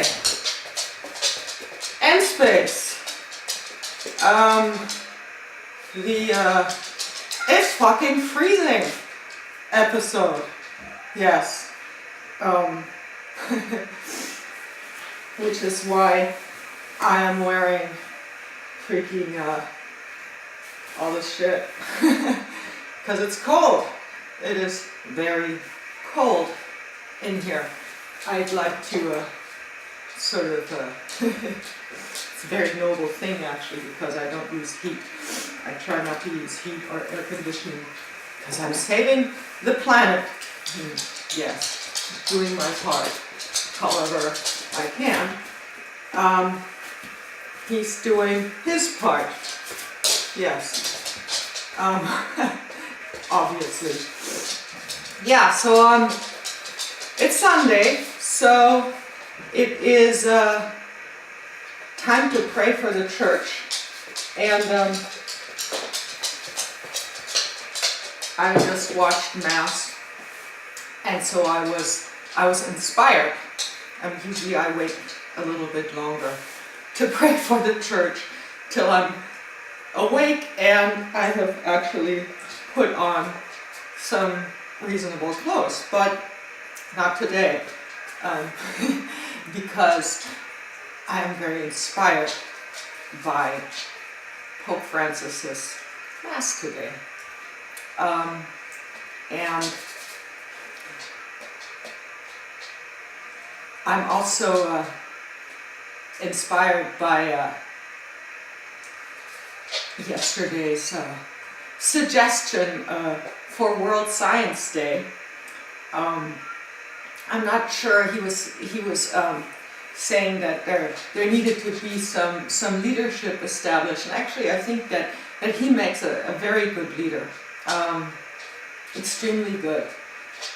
Okay. End space. It's fucking freezing episode. Yes. Which is why I am wearing freaking all this shit. Because it's cold. It is very cold in here. I'd like to sort of, it's a very noble thing actually, because I don't use heat. I try not to use heat or air conditioning because I'm saving the planet. Yes, doing my part however I can. He's doing his part. Yes. Obviously. Yeah, so it's Sunday, so it is time to pray for the church. And I just watched Mass, and so I was inspired. Usually I wait a little bit longer to pray for the church till I'm awake, and I have actually put on some reasonable clothes, but not today, because I am very inspired by Pope Francis's Mass today. And I'm also inspired by yesterday's suggestion for World Science Day. I'm not sure, he was saying that there needed to be some leadership established, and actually I think that he makes a very good leader, extremely good,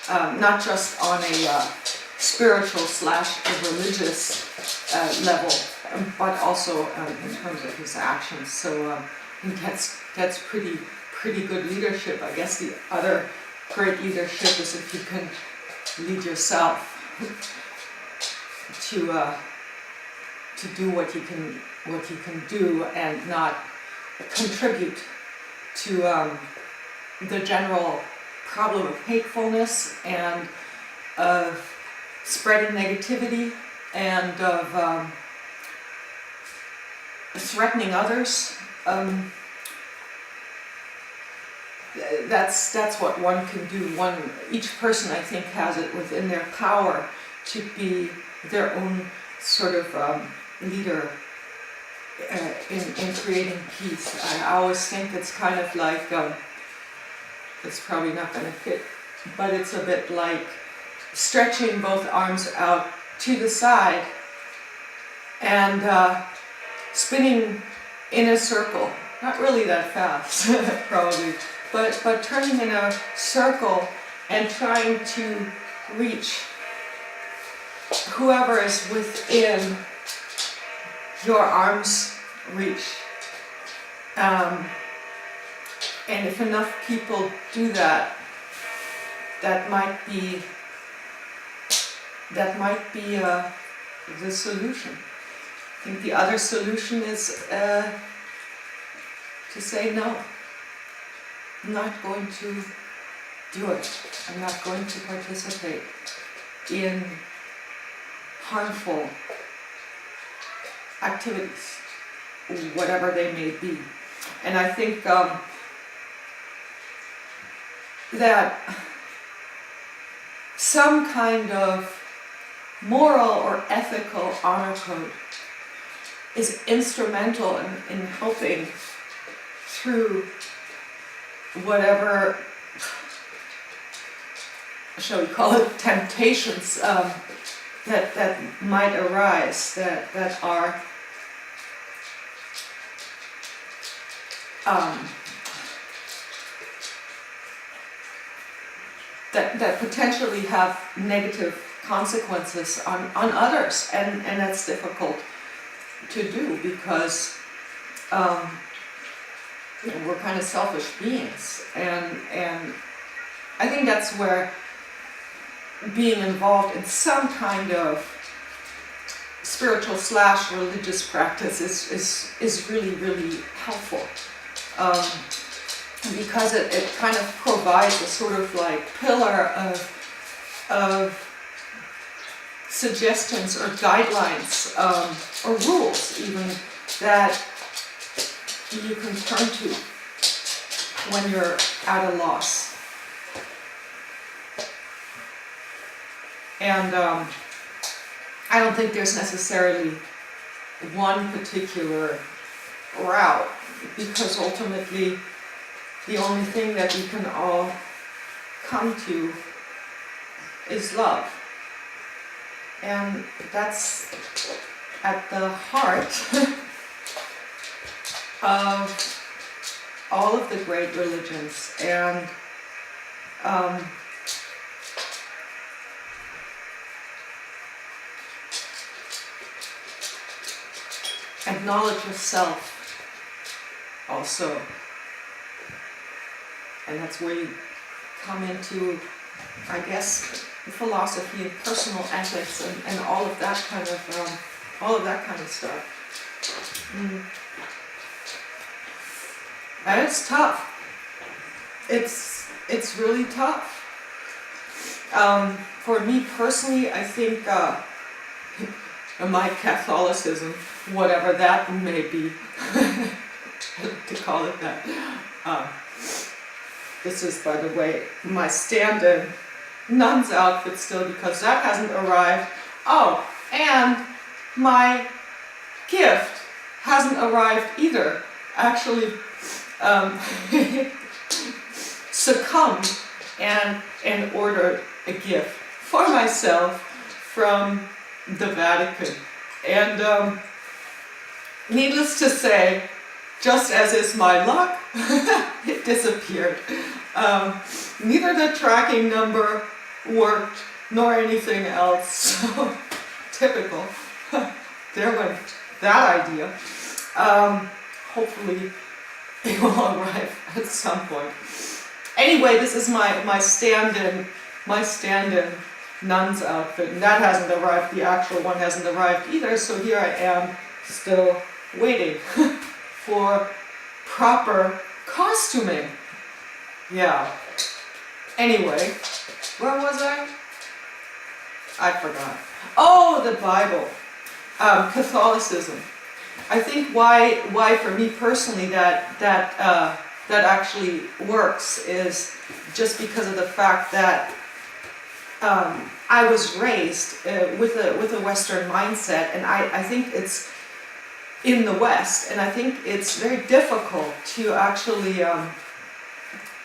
not just on a spiritual / religious level, but also in terms of his actions. So he gets pretty good leadership. I guess the other great leadership is if you can lead yourself to do what you can do and not contribute to the general problem of hatefulness and of spreading negativity and of threatening others. That's what one can do. Each person, I think, has it within their power to be their own sort of leader in creating peace. I always think it's kind of like, it's probably not going to fit, but it's a bit like stretching both arms out to the side and spinning in a circle. Not really that fast, probably, but turning in a circle and trying to reach whoever is within your arm's reach. And if enough people do that, that might be the solution. I think the other solution is to say no. I'm not going to do it. I'm not going to participate in harmful activities, whatever they may be. And I think that some kind of moral or ethical honor code is instrumental in helping through whatever, shall we call it, temptations that might arise, that are that potentially have negative consequences on others, and that's difficult to do because we're kind of selfish beings, and I think that's where being involved in some kind of spiritual / religious practice is really, really helpful. Because it kind of provides a sort of like pillar of suggestions or guidelines or rules even that you can turn to when you're at a loss. And I don't think there's necessarily one particular route, because ultimately the only thing that we can all come to is love. And that's at the heart of all of the great religions. And acknowledge yourself also. And that's where you come into, I guess, philosophy and personal ethics and all of that kind of stuff. And it's tough. It's really tough. For me personally, I think my Catholicism, whatever that may be, to call it that. This is, by the way, my stand-in nun's outfit still, because that hasn't arrived. Oh, and my gift hasn't arrived either. Actually, succumbed and ordered a gift for myself from the Vatican. And needless to say, just as is my luck, it disappeared. Neither the tracking number worked nor anything else. So, typical. There went that idea. Hopefully it will arrive at some point. Anyway, this is my stand-in nun's outfit, and that hasn't arrived. The actual one hasn't arrived either. So here I am, still waiting for proper costuming. Yeah. Anyway, where was I? I forgot. Oh, the Bible. Catholicism. I think why for me personally that actually works is just because of the fact that I was raised with a Western mindset, and I think it's in the West, and I think it's very difficult to actually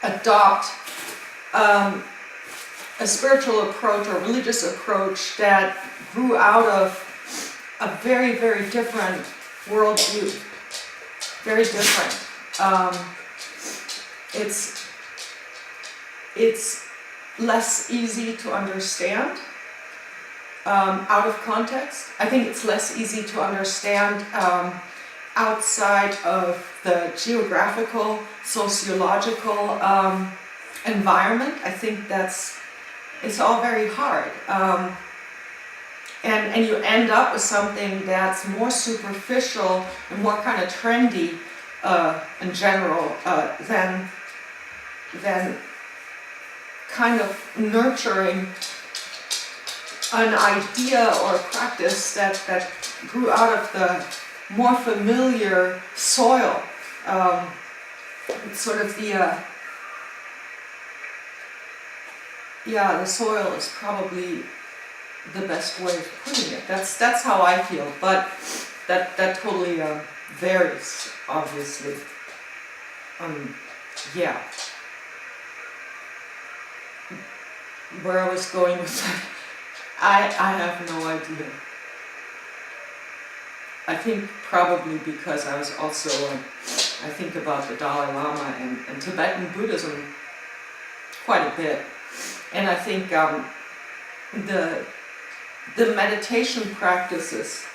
adopt a spiritual approach or religious approach that grew out of a very, very different worldview. Very different. It's less easy to understand out of context. I think it's less easy to understand outside of the geographical, sociological environment. I think it's all very hard. And you end up with something that's more superficial and more kind of trendy in general than kind of nurturing an idea or a practice that grew out of the more familiar soil. It's sort of the soil is probably the best way of putting it. That's how I feel, but that totally varies, obviously. Yeah. Where I was going with that, I have no idea. I think probably because I was also, I think about the Dalai Lama and Tibetan Buddhism quite a bit. And I think the meditation practices,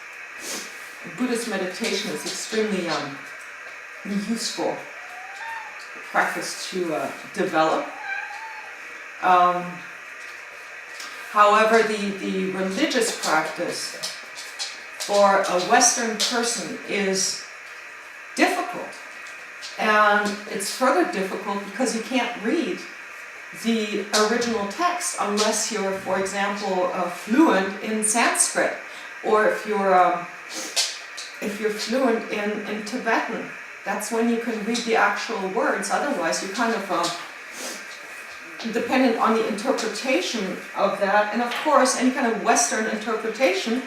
Buddhist meditation is extremely useful practice to develop. However, the religious practice for a Western person is difficult. And it's further difficult because you can't read the original text unless you're, for example, fluent in Sanskrit, or if you're fluent in Tibetan. That's when you can read the actual words. Otherwise, you're kind of dependent on the interpretation of that. And of course, any kind of Western interpretation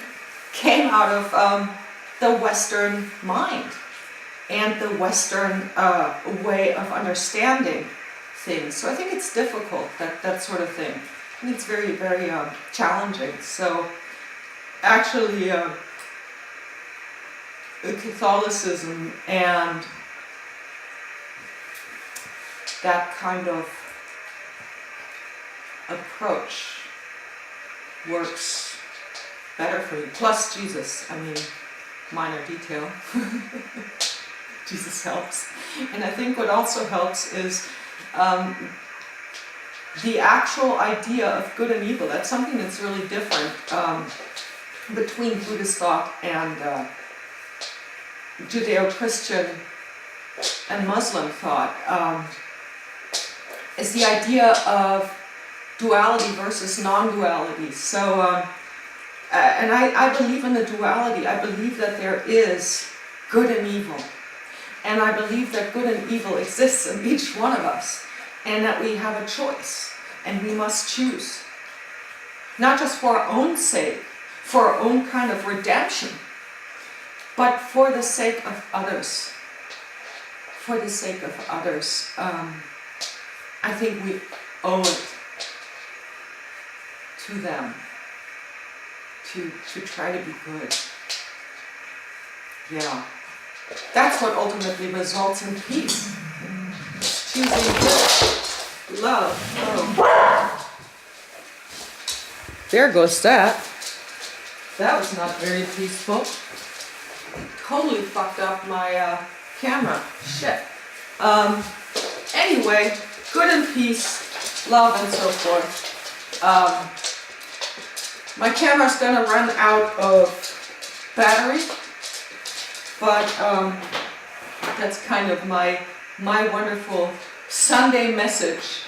came out of the Western mind and the Western way of understanding things. So I think it's difficult, that sort of thing. I think it's very, very challenging. So actually, Catholicism and that kind of approach works better for you. Plus Jesus, I mean, minor detail. Jesus helps. And I think what also helps is the actual idea of good and evil. That's something that's really different between Buddhist thought and Judeo-Christian and Muslim thought. Is the idea of duality versus non-duality. So, and I believe in the duality. I believe that there is good and evil. And I believe that good and evil exists in each one of us. And that we have a choice. And we must choose. Not just for our own sake, for our own kind of redemption, but for the sake of others. For the sake of others. I think we owe it to them to try to be good. Yeah. That's what ultimately results in peace. Choosing good. Love. Oh. There goes that. That was not very peaceful. Totally fucked up my camera. Shit. Anyway, good and peace, love, and so forth. My camera's gonna run out of battery, but that's kind of my wonderful Sunday message.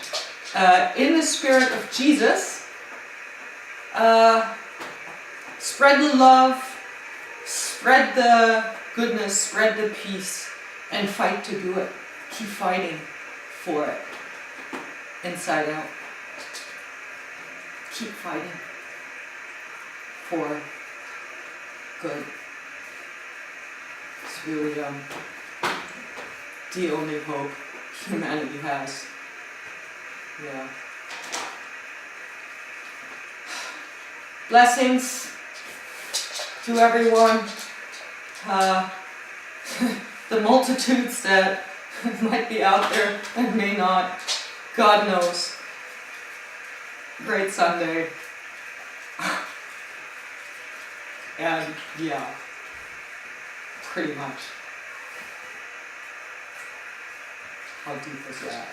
In the spirit of Jesus, spread the love, spread the goodness, spread the peace, and fight to do it. Keep fighting for it, inside out. Keep fighting for good. It's really the only hope humanity has. Yeah. Blessings to everyone. The multitudes that might be out there and may not. God knows. Great Sunday. And yeah, pretty much. How deep is that?